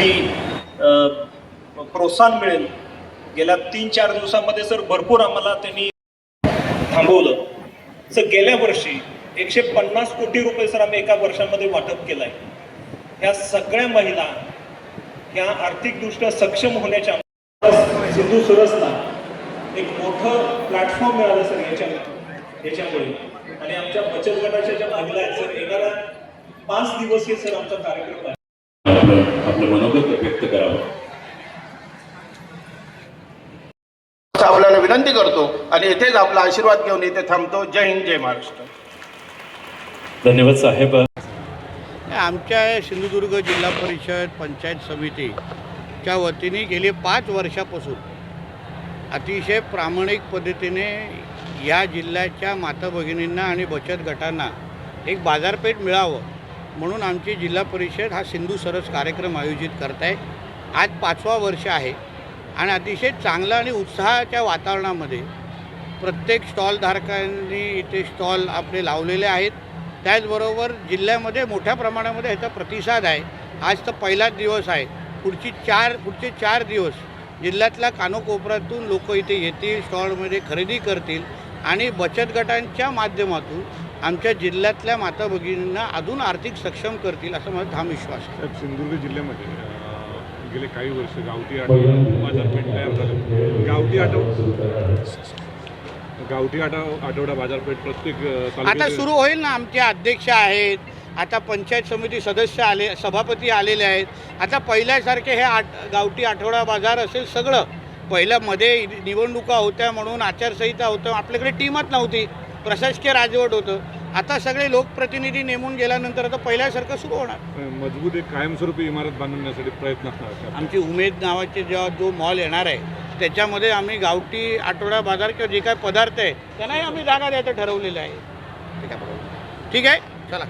आणि प्रोत्साहन मिळेल। गेल्या 3-4 दिवसांमध्ये सर भरपूर आम्हाला त्यांनी थांबवलं। सर गेल्या वर्षी 150 कोटी रुपये सर आम्ही एका वर्षामध्ये वाटप केलं आहे। ह्या सगळ्या महिला ह्या आर्थिकदृष्ट्या सक्षम होण्याच्या सिंधू सरसला एक मोठं प्लॅटफॉर्म मिळालं सर याच्यामुळे। आणि आमच्या बचत गटाच्या ज्या महिला आहेत सर, येणाऱ्या 5 दिवस हे सर आमचा कार्यक्रम आहे। आपलं मनोगत व्यक्त करावं आपल्याला विनंती करतो आणि इथेच आपला आशीर्वाद घेऊन इथे थांबतो। जय हिंद, जय महाराष्ट्र। धन्यवाद साहेब। आमच्या सिंधुदुर्ग जिल्हा परिषद पंचायत समितीच्या वतीने गेले 5 वर्षापासून अतिशय प्रामाणिक पद्धतीने या जिल्ह्याच्या माता भगिनींना आणि बचत गटांना एक बाजारपेठ मिळावं म्हणून आमची जिल्हा परिषद हा सिंधू सरस कार्यक्रम आयोजित करत आहे। आज 5वा वर्ष आहे आणि अतिशय चांगलं आणि उत्साहाच्या वातावरणामध्ये प्रत्येक स्टॉलधारकांनी इथे स्टॉल आपले लावलेले आहेत। त्याचबरोबर जिल्ह्यामध्ये मोठ्या प्रमाणामध्ये ह्याचा प्रतिसाद आहे। आज तर पहिलाच दिवस आहे, पुढचे 4 दिवस जिल्ह्यातल्या कानोकोपऱ्यातून लोक इथे येतील, स्टॉलमध्ये खरेदी करतील आणि बचत गटांच्या माध्यमातून आमच्या जिल्ह्यातल्या माता भगिनींना अजून आर्थिक सक्षम करतील असं माझा ठाम विश्वास आहे। सिंधुदुर्ग जिल्ह्यामध्ये गेले काही वर्ष गावठी आठवडा बाजारपेठ तयार झाले। गावठी आठवडा बाजारपेठ प्रत्येक आता सुरू होईल ना। आमचे अध्यक्ष आहेत, आता पंचायत समिती सदस्य आले, सभापती आलेले आहेत। आता पहिल्यासारखे हे गावठी आठवडा बाजार असेल सगळं। पहिल्यामध्ये निवडणुका होत्या म्हणून आचारसंहिता होतं, आपल्याकडे टीमच नव्हती, प्रशासकीय राजवट होतं। आता सगळे लोकप्रतिनिधी नेमून गेल्यानंतर आता पहिल्यासारखं सुरू होणार। मजबूत एक कायमस्वरूपी इमारत बांधण्यासाठी प्रयत्न असणार। आमची उमेद नावाचे जो मॉल येणार आहे त्याच्यामध्ये आम्ही गावठी आठवडा बाजार किंवा जे काय पदार्थ आहे त्यांनाही आम्ही जागा द्यायचं ठरवलेलं आहे। ठीक आहे, चला।